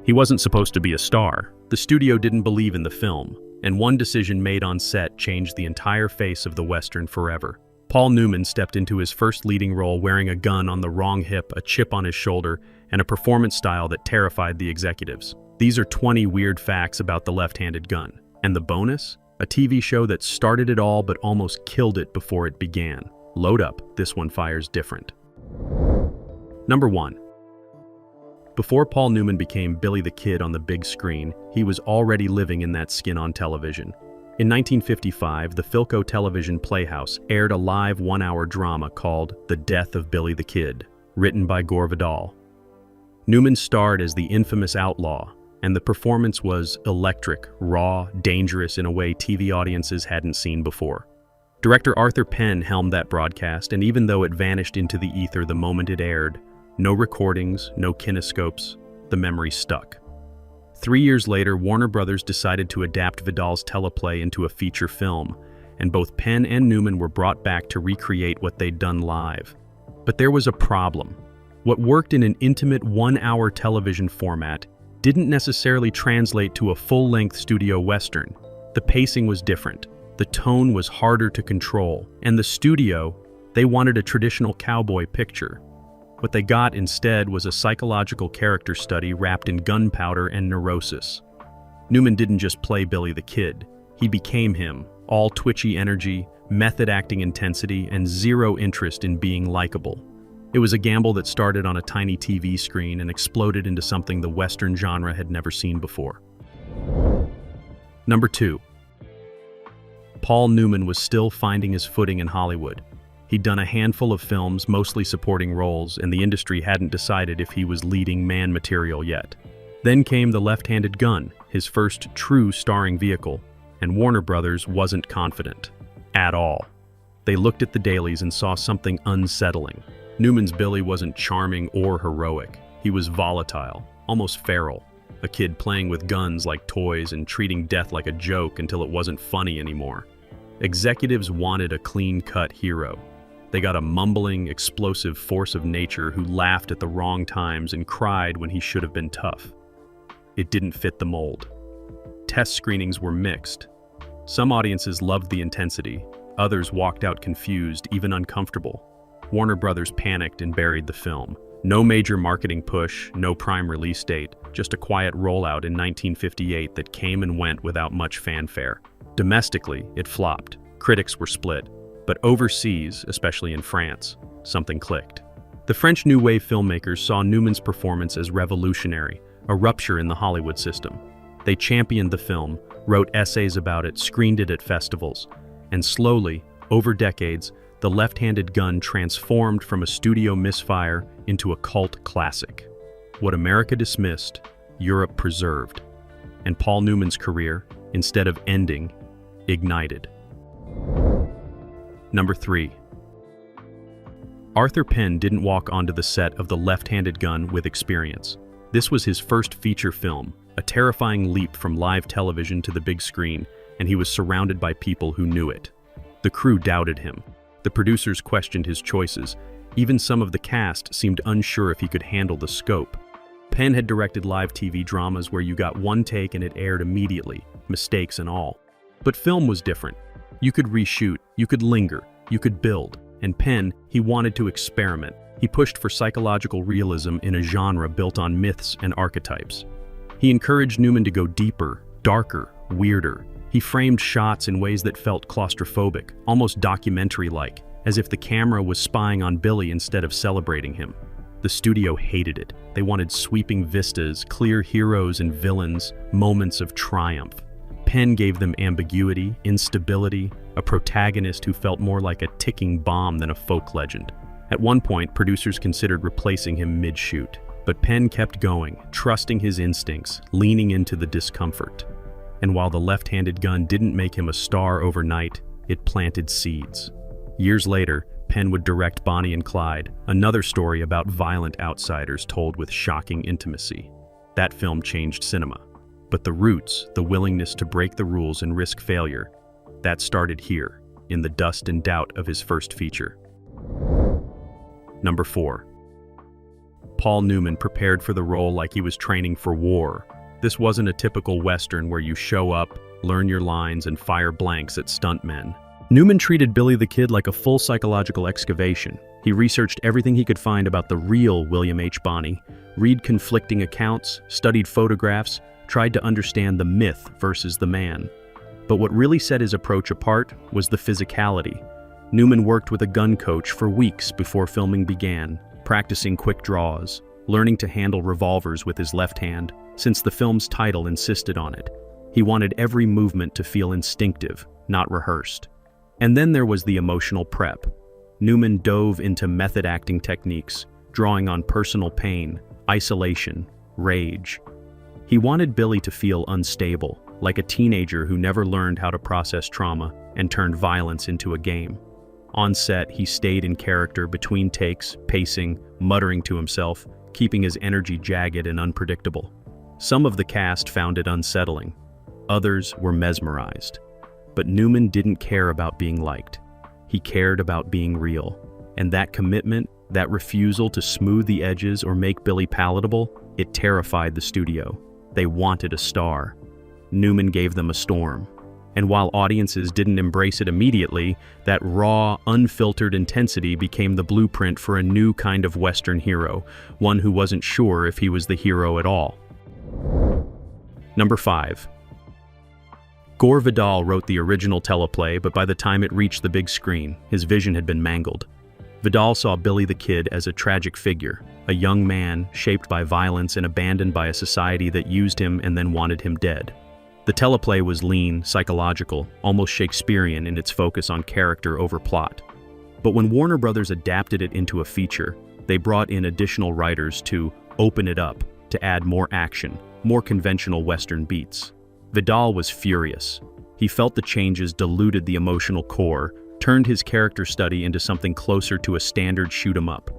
He wasn't supposed to be a star. The studio didn't believe in the film, and one decision made on set changed the entire face of the Western forever. Paul Newman stepped into his first leading role wearing a gun on the wrong hip, a chip on his shoulder, and a performance style that terrified the executives. These are 20 weird facts about the left-handed gun. And the bonus? A TV show that started it all but almost killed it before it began. Load up, this one fires different. Number 1. Before Paul Newman became Billy the Kid on the big screen, he was already living in that skin on television. In 1955, the Philco Television Playhouse aired a live one-hour drama called The Death of Billy the Kid, written by Gore Vidal. Newman starred as the infamous outlaw, and the performance was electric, raw, dangerous in a way TV audiences hadn't seen before. Director Arthur Penn helmed that broadcast, and even though it vanished into the ether the moment it aired, no recordings, no kinescopes, the memory stuck. 3 years later, Warner Brothers decided to adapt Vidal's teleplay into a feature film, and both Penn and Newman were brought back to recreate what they'd done live. But there was a problem. What worked in an intimate one-hour television format didn't necessarily translate to a full-length studio western. The pacing was different, the tone was harder to control, and the studio, they wanted a traditional cowboy picture. What they got instead was a psychological character study wrapped in gunpowder and neurosis. Newman didn't just play Billy the Kid, he became him, all twitchy energy, method acting intensity, and zero interest in being likable. It was a gamble that started on a tiny TV screen and exploded into something the Western genre had never seen before. Number 2. Paul Newman was still finding his footing in Hollywood. He'd done a handful of films, mostly supporting roles, and the industry hadn't decided if he was leading man material yet. Then came The Left-Handed Gun, his first true starring vehicle, and Warner Brothers wasn't confident. At all. They looked at the dailies and saw something unsettling. Newman's Billy wasn't charming or heroic. He was volatile, almost feral, a kid playing with guns like toys and treating death like a joke until it wasn't funny anymore. Executives wanted a clean-cut hero. They got a mumbling, explosive force of nature who laughed at the wrong times and cried when he should have been tough. It didn't fit the mold. Test screenings were mixed. Some audiences loved the intensity, others walked out confused, even uncomfortable. Warner Brothers panicked and buried the film. No major marketing push, no prime release date, just a quiet rollout in 1958 that came and went without much fanfare. Domestically, it flopped. Critics were split. But overseas, especially in France, something clicked. The French New Wave filmmakers saw Newman's performance as revolutionary, a rupture in the Hollywood system. They championed the film, wrote essays about it, screened it at festivals, and slowly, over decades, The Left-Handed Gun transformed from a studio misfire into a cult classic. What America dismissed, Europe preserved. And Paul Newman's career, instead of ending, ignited. Number 3. Arthur Penn didn't walk onto the set of The Left-Handed Gun with experience. This was his first feature film, a terrifying leap from live television to the big screen, and he was surrounded by people who knew it. The crew doubted him. The producers questioned his choices. Even some of the cast seemed unsure if he could handle the scope. Penn had directed live TV dramas where you got one take and it aired immediately, mistakes and all. But film was different. You could reshoot, you could linger, you could build. And Penn, he wanted to experiment. He pushed for psychological realism in a genre built on myths and archetypes. He encouraged Newman to go deeper, darker, weirder. He framed shots in ways that felt claustrophobic, almost documentary-like, as if the camera was spying on Billy instead of celebrating him. The studio hated it. They wanted sweeping vistas, clear heroes and villains, moments of triumph. Penn gave them ambiguity, instability, a protagonist who felt more like a ticking bomb than a folk legend. At one point, producers considered replacing him mid-shoot, but Penn kept going, trusting his instincts, leaning into the discomfort. And while The Left-Handed Gun didn't make him a star overnight, it planted seeds. Years later, Penn would direct Bonnie and Clyde, another story about violent outsiders told with shocking intimacy. That film changed cinema. But the roots, the willingness to break the rules and risk failure, that started here, in the dust and doubt of his first feature. Number 4. Paul Newman prepared for the role like he was training for war. This wasn't a typical Western where you show up, learn your lines, and fire blanks at stuntmen. Newman treated Billy the Kid like a full psychological excavation. He researched everything he could find about the real William H. Bonney, read conflicting accounts, studied photographs, tried to understand the myth versus the man. But what really set his approach apart was the physicality. Newman worked with a gun coach for weeks before filming began, practicing quick draws, learning to handle revolvers with his left hand, since the film's title insisted on it. He wanted every movement to feel instinctive, not rehearsed. And then there was the emotional prep. Newman dove into method acting techniques, drawing on personal pain, isolation, rage. He wanted Billy to feel unstable, like a teenager who never learned how to process trauma and turned violence into a game. On set, he stayed in character between takes, pacing, muttering to himself, keeping his energy jagged and unpredictable. Some of the cast found it unsettling. Others were mesmerized. But Newman didn't care about being liked. He cared about being real. And that commitment, that refusal to smooth the edges or make Billy palatable, it terrified the studio. They wanted a star. Newman gave them a storm. And while audiences didn't embrace it immediately, that raw, unfiltered intensity became the blueprint for a new kind of Western hero, one who wasn't sure if he was the hero at all. Number 5. Gore Vidal wrote the original teleplay, but by the time it reached the big screen, his vision had been mangled. Vidal saw Billy the Kid as a tragic figure, a young man shaped by violence and abandoned by a society that used him and then wanted him dead. The teleplay was lean, psychological, almost Shakespearean in its focus on character over plot. But when Warner Brothers adapted it into a feature, they brought in additional writers to open it up, to add more action, more conventional Western beats. Vidal was furious. He felt the changes diluted the emotional core, turned his character study into something closer to a standard shoot-'em-up.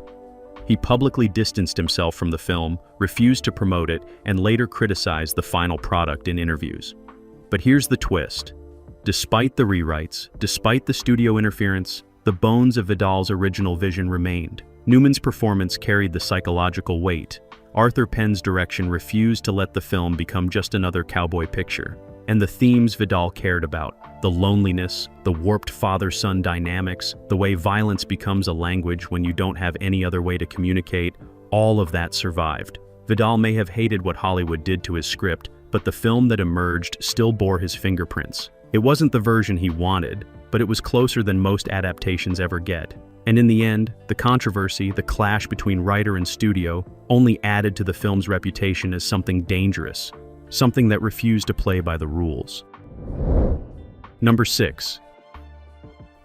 He publicly distanced himself from the film, refused to promote it, and later criticized the final product in interviews. But here's the twist. Despite the rewrites, despite the studio interference, the bones of Vidal's original vision remained. Newman's performance carried the psychological weight. Arthur Penn's direction refused to let the film become just another cowboy picture. And the themes Vidal cared about, the loneliness, the warped father-son dynamics, the way violence becomes a language when you don't have any other way to communicate, all of that survived. Vidal may have hated what Hollywood did to his script, but the film that emerged still bore his fingerprints. It wasn't the version he wanted, but it was closer than most adaptations ever get. And in the end, the controversy, the clash between writer and studio, only added to the film's reputation as something dangerous, something that refused to play by the rules. Number 6.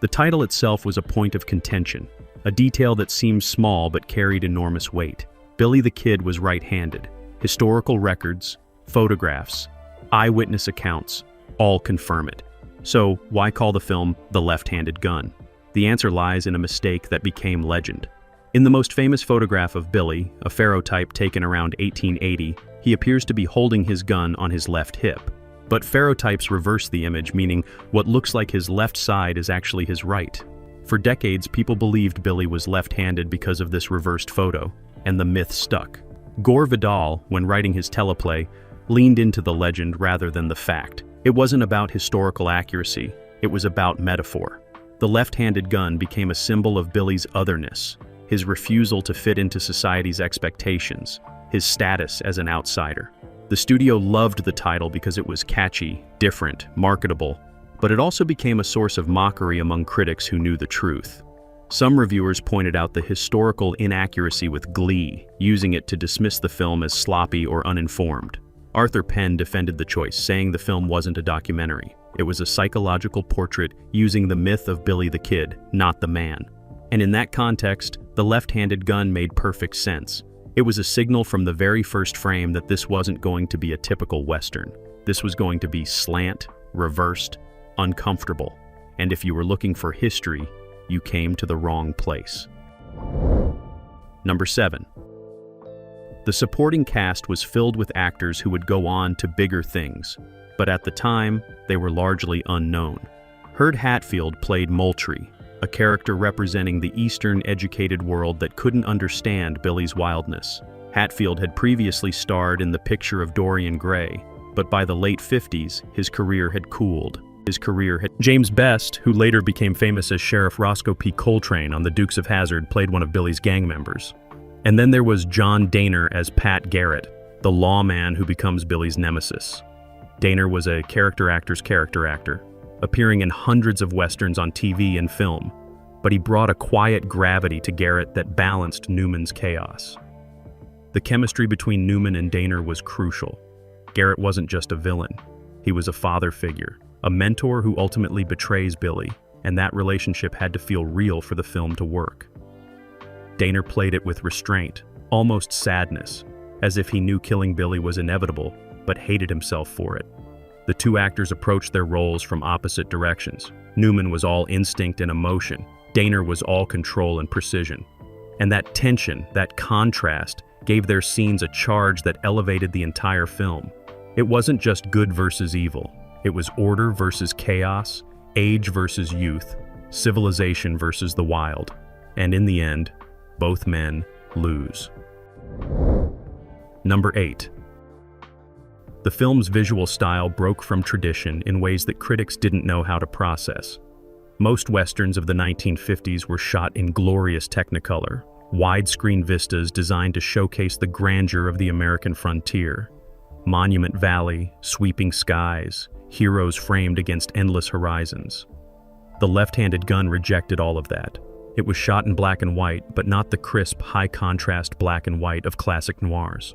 The title itself was a point of contention, a detail that seemed small but carried enormous weight. Billy the Kid was right-handed. Historical records, photographs, eyewitness accounts, all confirm it. So why call the film The Left-Handed Gun? The answer lies in a mistake that became legend. In the most famous photograph of Billy, a pharotype taken around 1880, he appears to be holding his gun on his left hip. But pharotypes reverse the image, meaning what looks like his left side is actually his right. For decades, people believed Billy was left-handed because of this reversed photo, and the myth stuck. Gore Vidal, when writing his teleplay, leaned into the legend rather than the fact. It wasn't about historical accuracy, it was about metaphor. The left-handed gun became a symbol of Billy's otherness, his refusal to fit into society's expectations, his status as an outsider. The studio loved the title because it was catchy, different, marketable, but it also became a source of mockery among critics who knew the truth. Some reviewers pointed out the historical inaccuracy with glee, using it to dismiss the film as sloppy or uninformed. Arthur Penn defended the choice, saying the film wasn't a documentary. It was a psychological portrait using the myth of Billy the Kid, not the man. And in that context, the left-handed gun made perfect sense. It was a signal from the very first frame that this wasn't going to be a typical Western. This was going to be slant, reversed, uncomfortable. And if you were looking for history, you came to the wrong place. Number 7. The supporting cast was filled with actors who would go on to bigger things, but at the time, they were largely unknown. Herb Hatfield played Moultrie, a character representing the Eastern educated world that couldn't understand Billy's wildness. Hatfield had previously starred in The Picture of Dorian Gray, but by the late 50s, his career had cooled. James Best, who later became famous as Sheriff Roscoe P. Coltrane on The Dukes of Hazzard, played one of Billy's gang members. And then there was John Dehner as Pat Garrett, the lawman who becomes Billy's nemesis. Dehner was a character actor, appearing in hundreds of westerns on TV and film, but he brought a quiet gravity to Garrett that balanced Newman's chaos. The chemistry between Newman and Dehner was crucial. Garrett wasn't just a villain, he was a father figure, a mentor who ultimately betrays Billy, and that relationship had to feel real for the film to work. Dehner played it with restraint, almost sadness, as if he knew killing Billy was inevitable, but hated himself for it. The two actors approached their roles from opposite directions. Newman was all instinct and emotion. Dehner was all control and precision. And that tension, that contrast, gave their scenes a charge that elevated the entire film. It wasn't just good versus evil. It was order versus chaos, age versus youth, civilization versus the wild. And in the end, both men lose. Number 8. The film's visual style broke from tradition in ways that critics didn't know how to process. Most westerns of the 1950s were shot in glorious Technicolor, widescreen vistas designed to showcase the grandeur of the American frontier. Monument Valley, sweeping skies, heroes framed against endless horizons. The Left-Handed Gun rejected all of that. It was shot in black and white, but not the crisp, high-contrast black and white of classic noirs.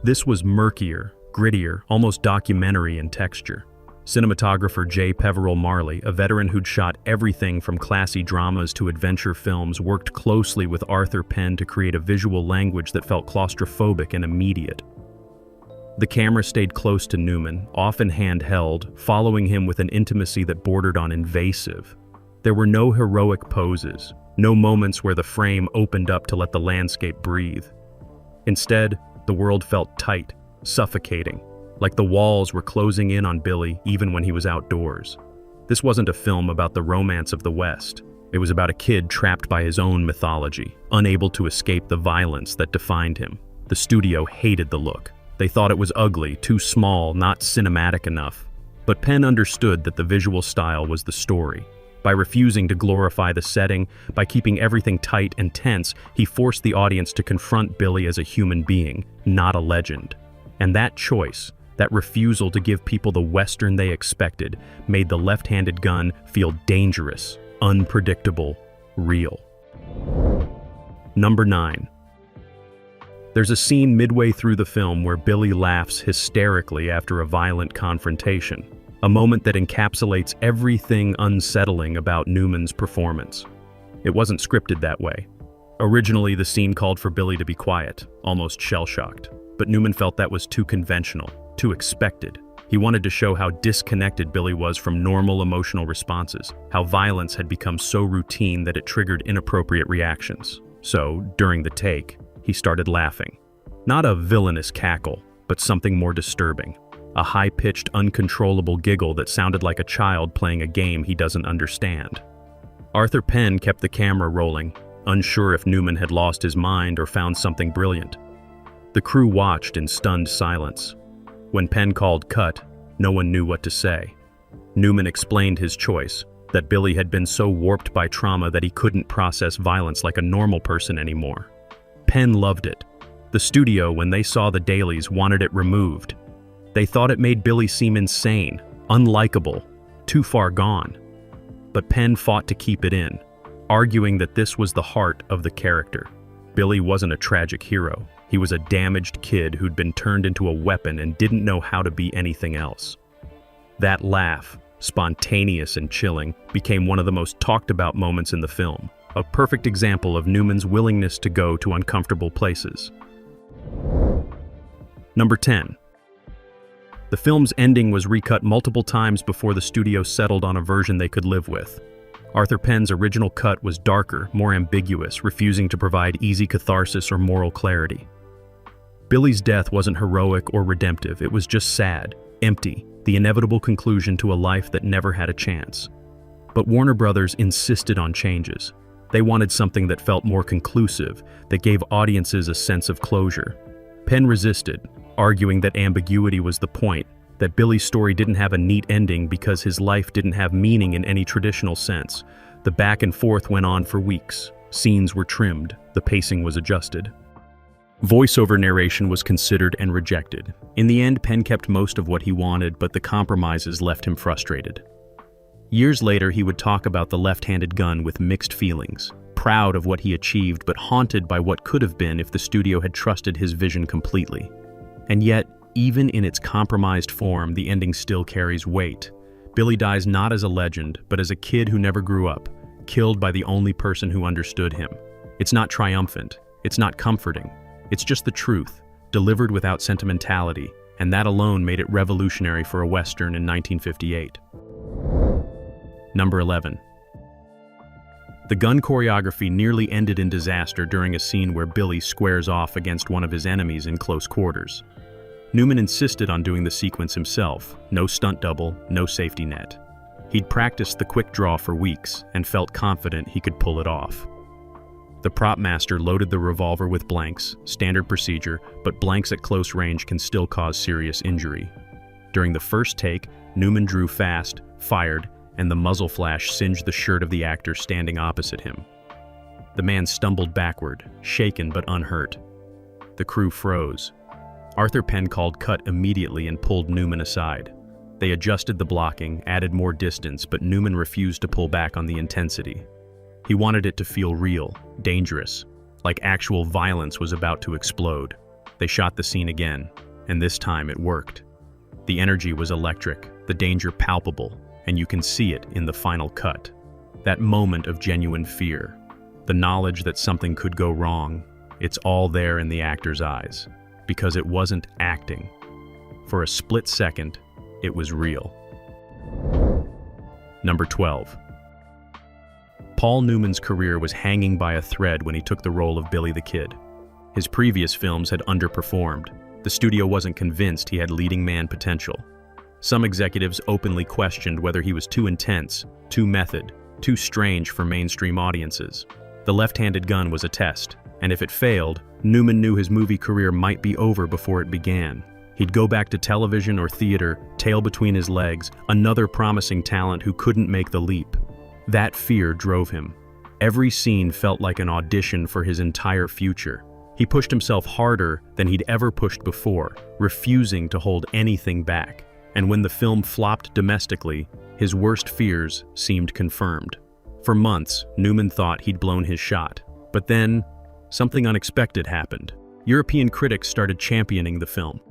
This was murkier, grittier, almost documentary in texture. Cinematographer J. Peveril Marley, a veteran who'd shot everything from classy dramas to adventure films, worked closely with Arthur Penn to create a visual language that felt claustrophobic and immediate. The camera stayed close to Newman, often handheld, following him with an intimacy that bordered on invasive. There were no heroic poses, no moments where the frame opened up to let the landscape breathe. Instead, the world felt tight, suffocating, like the walls were closing in on Billy even when he was outdoors. This wasn't a film about the romance of the West. It was about a kid trapped by his own mythology, unable to escape the violence that defined him. The studio hated the look. They thought it was ugly, too small, not cinematic enough. But Penn understood that the visual style was the story. By refusing to glorify the setting, by keeping everything tight and tense, he forced the audience to confront Billy as a human being, not a legend. And that choice, that refusal to give people the Western they expected, made The Left-Handed Gun feel dangerous, unpredictable, real. Number 9. There's a scene midway through the film where Billy laughs hysterically after a violent confrontation, a moment that encapsulates everything unsettling about Newman's performance. It wasn't scripted that way. Originally, the scene called for Billy to be quiet, almost shell-shocked, but Newman felt that was too conventional, too expected. He wanted to show how disconnected Billy was from normal emotional responses, how violence had become so routine that it triggered inappropriate reactions. So, during the take, he started laughing. Not a villainous cackle, but something more disturbing. A high-pitched, uncontrollable giggle that sounded like a child playing a game he doesn't understand. Arthur Penn kept the camera rolling, unsure if Newman had lost his mind or found something brilliant. The crew watched in stunned silence. When Penn called cut, no one knew what to say. Newman explained his choice, that Billy had been so warped by trauma that he couldn't process violence like a normal person anymore. Penn loved it. The studio, when they saw the dailies, wanted it removed. They thought it made Billy seem insane, unlikable, too far gone. But Penn fought to keep it in, arguing that this was the heart of the character. Billy wasn't a tragic hero. He was a damaged kid who'd been turned into a weapon and didn't know how to be anything else. That laugh, spontaneous and chilling, became one of the most talked about moments in the film, a perfect example of Newman's willingness to go to uncomfortable places. Number 10. The film's ending was recut multiple times before the studio settled on a version they could live with. Arthur Penn's original cut was darker, more ambiguous, refusing to provide easy catharsis or moral clarity. Billy's death wasn't heroic or redemptive, it was just sad, empty, the inevitable conclusion to a life that never had a chance. But Warner Brothers insisted on changes. They wanted something that felt more conclusive, that gave audiences a sense of closure. Penn resisted, arguing that ambiguity was the point, that Billy's story didn't have a neat ending because his life didn't have meaning in any traditional sense. The back and forth went on for weeks. Scenes were trimmed, the pacing was adjusted. Voiceover narration was considered and rejected. In the end, Penn kept most of what he wanted, but the compromises left him frustrated. Years later, he would talk about The Left-Handed Gun with mixed feelings, proud of what he achieved but haunted by what could have been if the studio had trusted his vision completely. And yet, even in its compromised form, the ending still carries weight. Billy dies not as a legend, but as a kid who never grew up, killed by the only person who understood him. It's not triumphant, it's not comforting, it's just the truth, delivered without sentimentality, and that alone made it revolutionary for a Western in 1958. Number 11. The gun choreography nearly ended in disaster during a scene where Billy squares off against one of his enemies in close quarters. Newman insisted on doing the sequence himself, no stunt double, no safety net. He'd practiced the quick draw for weeks and felt confident he could pull it off. The prop master loaded the revolver with blanks, standard procedure, but blanks at close range can still cause serious injury. During the first take, Newman drew fast, fired, and the muzzle flash singed the shirt of the actor standing opposite him. The man stumbled backward, shaken but unhurt. The crew froze. Arthur Penn called cut immediately and pulled Newman aside. They adjusted the blocking, added more distance, but Newman refused to pull back on the intensity. He wanted it to feel real, dangerous, like actual violence was about to explode. They shot the scene again, and this time it worked. The energy was electric, the danger palpable, and you can see it in the final cut. That moment of genuine fear, the knowledge that something could go wrong, it's all there in the actor's eyes. Because it wasn't acting. For a split second, it was real. Number 12. Paul Newman's career was hanging by a thread when he took the role of Billy the Kid. His previous films had underperformed. The studio wasn't convinced he had leading man potential. Some executives openly questioned whether he was too intense, too method, too strange for mainstream audiences. The Left-Handed Gun was a test, and if it failed, Newman knew his movie career might be over before it began. He'd go back to television or theater, tail between his legs, another promising talent who couldn't make the leap. That fear drove him. Every scene felt like an audition for his entire future. He pushed himself harder than he'd ever pushed before, refusing to hold anything back. And when the film flopped domestically, his worst fears seemed confirmed. For months, Newman thought he'd blown his shot. But then, something unexpected happened. European critics started championing the film.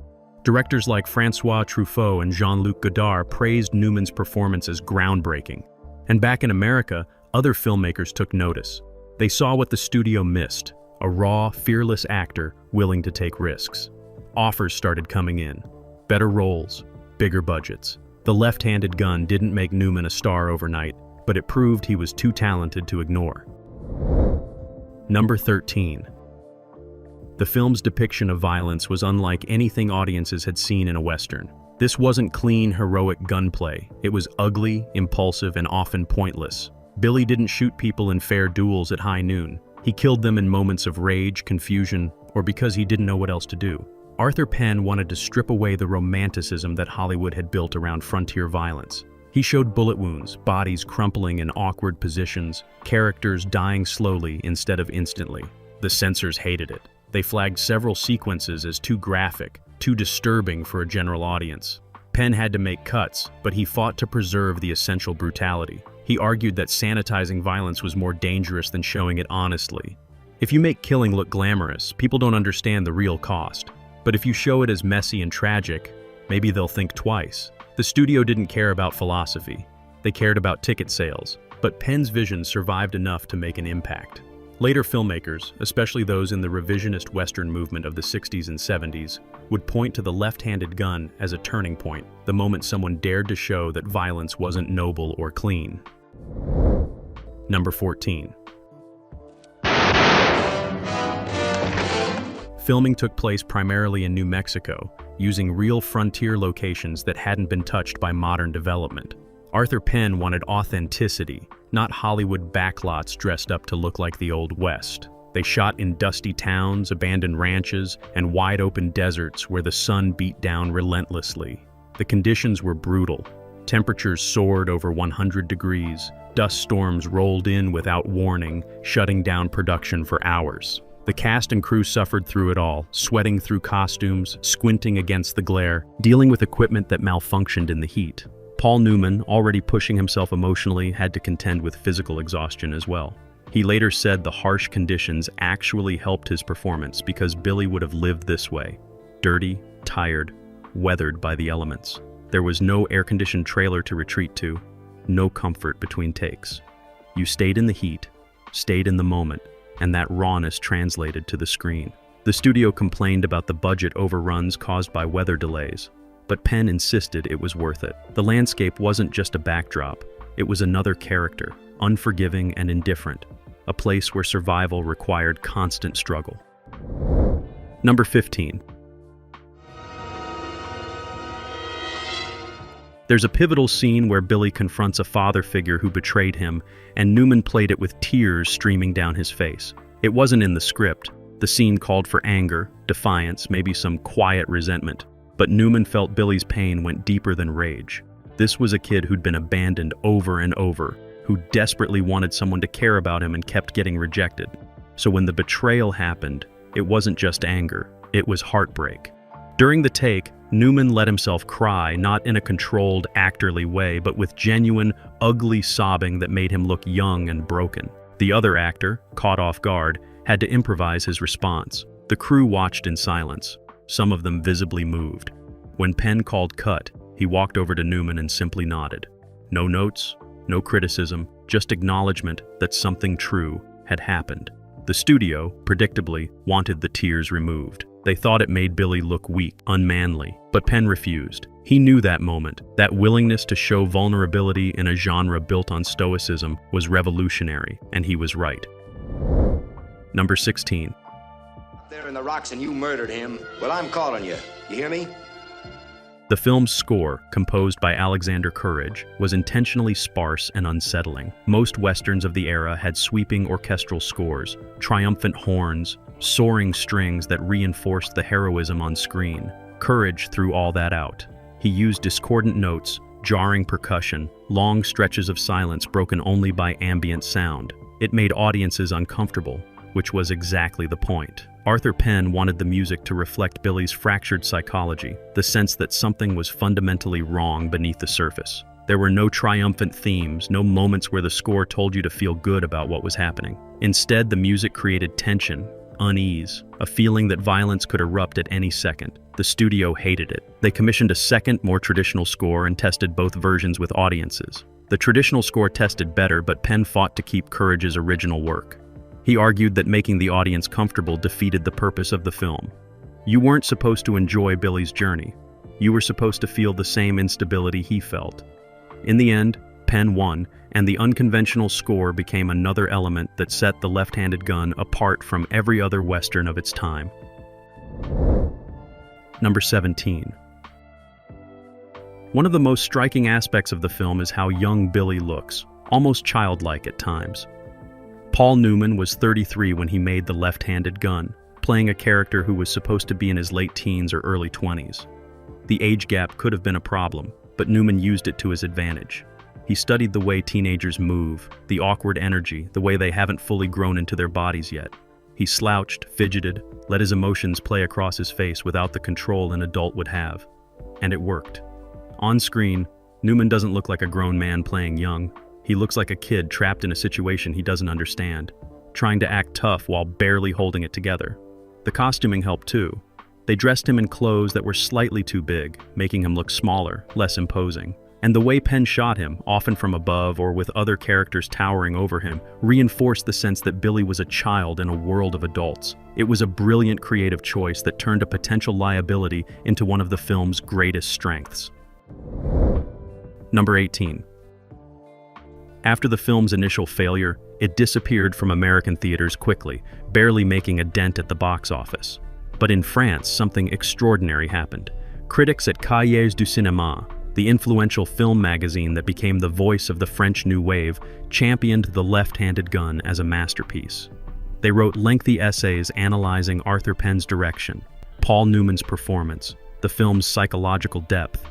Directors like François Truffaut and Jean-Luc Godard praised Newman's performance as groundbreaking. And back in America, other filmmakers took notice. They saw what the studio missed, a raw, fearless actor willing to take risks. Offers started coming in. Better roles, bigger budgets. The Left-Handed Gun didn't make Newman a star overnight, but it proved he was too talented to ignore. Number 13. The film's depiction of violence was unlike anything audiences had seen in a Western. This wasn't clean, heroic gunplay. It was ugly, impulsive, and often pointless. Billy didn't shoot people in fair duels at high noon. He killed them in moments of rage, confusion, or because he didn't know what else to do. Arthur Penn wanted to strip away the romanticism that Hollywood had built around frontier violence. He showed bullet wounds, bodies crumpling in awkward positions, characters dying slowly instead of instantly. The censors hated it. They flagged several sequences as too graphic, too disturbing for a general audience. Penn had to make cuts, but he fought to preserve the essential brutality. He argued that sanitizing violence was more dangerous than showing it honestly. If you make killing look glamorous, people don't understand the real cost. But if you show it as messy and tragic, maybe they'll think twice. The studio didn't care about philosophy. They cared about ticket sales, but Penn's vision survived enough to make an impact. Later filmmakers, especially those in the revisionist Western movement of the 60s and 70s, would point to The Left-Handed Gun as a turning point, the moment someone dared to show that violence wasn't noble or clean. Number 14. Filming took place primarily in New Mexico, using real frontier locations that hadn't been touched by modern development. Arthur Penn wanted authenticity, not Hollywood backlots dressed up to look like the Old West. They shot in dusty towns, abandoned ranches, and wide-open deserts where the sun beat down relentlessly. The conditions were brutal. Temperatures soared over 100 degrees. Dust storms rolled in without warning, shutting down production for hours. The cast and crew suffered through it all, sweating through costumes, squinting against the glare, dealing with equipment that malfunctioned in the heat. Paul Newman, already pushing himself emotionally, had to contend with physical exhaustion as well. He later said the harsh conditions actually helped his performance because Billy would have lived this way, dirty, tired, weathered by the elements. There was no air-conditioned trailer to retreat to, no comfort between takes. You stayed in the heat, stayed in the moment, and that rawness translated to the screen. The studio complained about the budget overruns caused by weather delays, but Penn insisted it was worth it. The landscape wasn't just a backdrop, it was another character, unforgiving and indifferent, a place where survival required constant struggle. Number 15. There's a pivotal scene where Billy confronts a father figure who betrayed him, and Newman played it with tears streaming down his face. It wasn't in the script. The scene called for anger, defiance, maybe some quiet resentment. But Newman felt Billy's pain went deeper than rage. This was a kid who'd been abandoned over and over, who desperately wanted someone to care about him and kept getting rejected. So when the betrayal happened, it wasn't just anger, it was heartbreak. During the take, Newman let himself cry, not in a controlled, actorly way, but with genuine, ugly sobbing that made him look young and broken. The other actor, caught off guard, had to improvise his response. The crew watched in silence, some of them visibly moved. When Penn called cut, he walked over to Newman and simply nodded. No notes, no criticism, just acknowledgement that something true had happened. The studio, predictably, wanted the tears removed. They thought it made Billy look weak, unmanly, but Penn refused. He knew that moment, that willingness to show vulnerability in a genre built on stoicism was revolutionary, and he was right. Number 16. There in the rocks and you murdered him. Well, I'm calling you. You hear me? The film's score, composed by Alexander Courage, was intentionally sparse and unsettling. Most westerns of the era had sweeping orchestral scores, triumphant horns, soaring strings that reinforced the heroism on screen. Courage threw all that out. He used discordant notes, jarring percussion, long stretches of silence broken only by ambient sound. It made audiences uncomfortable, which was exactly the point. Arthur Penn wanted the music to reflect Billy's fractured psychology, the sense that something was fundamentally wrong beneath the surface. There were no triumphant themes, no moments where the score told you to feel good about what was happening. Instead, the music created tension, unease, a feeling that violence could erupt at any second. The studio hated it. They commissioned a second, more traditional score and tested both versions with audiences. The traditional score tested better, but Penn fought to keep Courage's original work. He argued that making the audience comfortable defeated the purpose of the film. You weren't supposed to enjoy Billy's journey. You were supposed to feel the same instability he felt. In the end, Penn won, and the unconventional score became another element that set the left-handed gun apart from every other Western of its time. Number 17. One of the most striking aspects of the film is how young Billy looks, almost childlike at times. Paul Newman was 33 when he made The Left-Handed Gun, playing a character who was supposed to be in his late teens or early 20s. The age gap could have been a problem, but Newman used it to his advantage. He studied the way teenagers move, the awkward energy, the way they haven't fully grown into their bodies yet. He slouched, fidgeted, let his emotions play across his face without the control an adult would have. And it worked. On screen, Newman doesn't look like a grown man playing young. He looks like a kid trapped in a situation he doesn't understand, trying to act tough while barely holding it together. The costuming helped too. They dressed him in clothes that were slightly too big, making him look smaller, less imposing. And the way Penn shot him, often from above or with other characters towering over him, reinforced the sense that Billy was a child in a world of adults. It was a brilliant creative choice that turned a potential liability into one of the film's greatest strengths. Number 18. After the film's initial failure, it disappeared from American theaters quickly, barely making a dent at the box office. But in France, something extraordinary happened. Critics at Cahiers du Cinéma, The influential film magazine that became the voice of the French New Wave championed the left-handed gun as a masterpiece. They wrote lengthy essays analyzing Arthur Penn's direction, Paul Newman's performance, the film's psychological depth.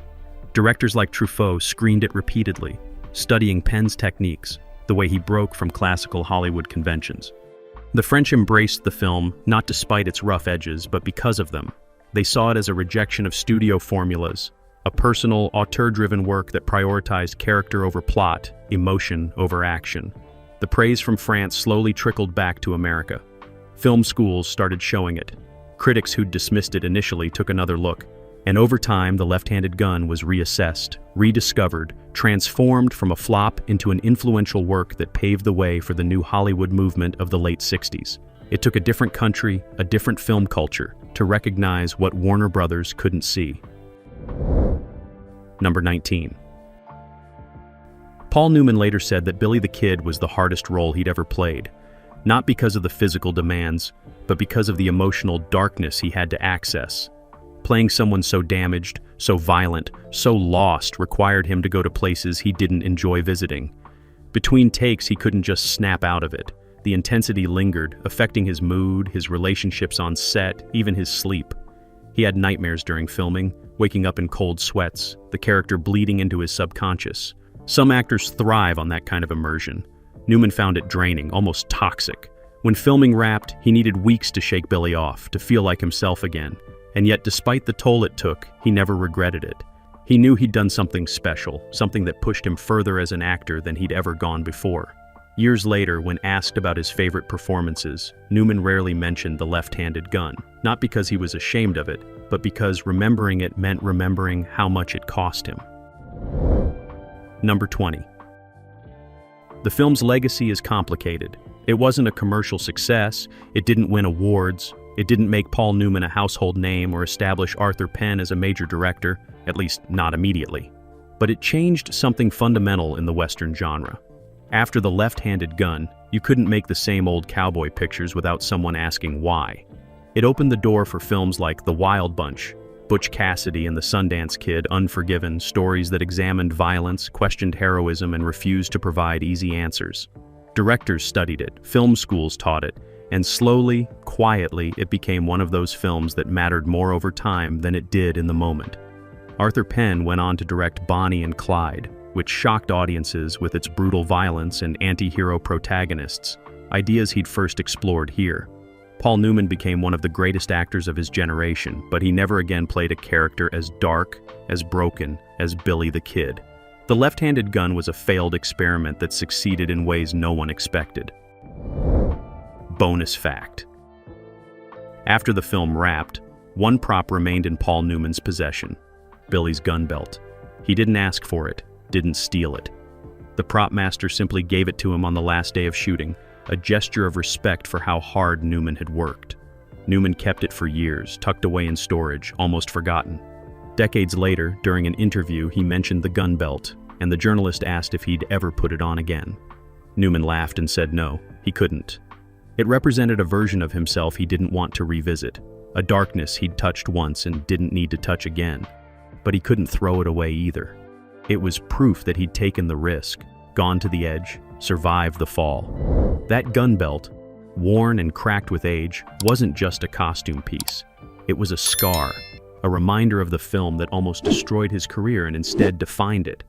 Directors like Truffaut screened it repeatedly, studying Penn's techniques, the way he broke from classical Hollywood conventions. The French embraced the film not despite its rough edges, but because of them. They saw it as a rejection of studio formulas, a personal, auteur-driven work that prioritized character over plot, emotion over action. The praise from France slowly trickled back to America. Film schools started showing it. Critics who'd dismissed it initially took another look, and over time the left-handed gun was reassessed, rediscovered, transformed from a flop into an influential work that paved the way for the new Hollywood movement of the late 60s. It took a different country, a different film culture, to recognize what Warner Brothers couldn't see. Number 19. Paul Newman later said that Billy the Kid was the hardest role he'd ever played, not because of the physical demands, but because of the emotional darkness he had to access. Playing someone so damaged, so violent, so lost required him to go to places he didn't enjoy visiting. Between takes, he couldn't just snap out of it. The intensity lingered, affecting his mood, his relationships on set, even his sleep. He had nightmares during filming, waking up in cold sweats, the character bleeding into his subconscious. Some actors thrive on that kind of immersion. Newman found it draining, almost toxic. When filming wrapped, he needed weeks to shake Billy off, to feel like himself again. And yet, despite the toll it took, he never regretted it. He knew he'd done something special, something that pushed him further as an actor than he'd ever gone before. Years later, when asked about his favorite performances, Newman rarely mentioned the left-handed gun, not because he was ashamed of it, but because remembering it meant remembering how much it cost him. Number 20. The film's legacy is complicated. It wasn't a commercial success, it didn't win awards, it didn't make Paul Newman a household name or establish Arthur Penn as a major director, at least not immediately. But it changed something fundamental in the Western genre. After The Left-Handed Gun, you couldn't make the same old cowboy pictures without someone asking why. It opened the door for films like The Wild Bunch, Butch Cassidy and the Sundance Kid, Unforgiven, stories that examined violence, questioned heroism, and refused to provide easy answers. Directors studied it, film schools taught it, and slowly, quietly, it became one of those films that mattered more over time than it did in the moment. Arthur Penn went on to direct Bonnie and Clyde, which shocked audiences with its brutal violence and anti-hero protagonists, ideas he'd first explored here. Paul Newman became one of the greatest actors of his generation, but he never again played a character as dark, as broken, as Billy the Kid. The Left-Handed Gun was a failed experiment that succeeded in ways no one expected. Bonus fact. After the film wrapped, one prop remained in Paul Newman's possession: Billy's gun belt. He didn't ask for it, didn't steal it. The prop master simply gave it to him on the last day of shooting, a gesture of respect for how hard Newman had worked. Newman kept it for years, tucked away in storage, almost forgotten. Decades later, during an interview, he mentioned the gun belt, and the journalist asked if he'd ever put it on again. Newman laughed and said no, he couldn't. It represented a version of himself he didn't want to revisit, a darkness he'd touched once and didn't need to touch again. But he couldn't throw it away either. It was proof that he'd taken the risk, gone to the edge, survived the fall. That gun belt, worn and cracked with age, wasn't just a costume piece. It was a scar, a reminder of the film that almost destroyed his career and instead defined it.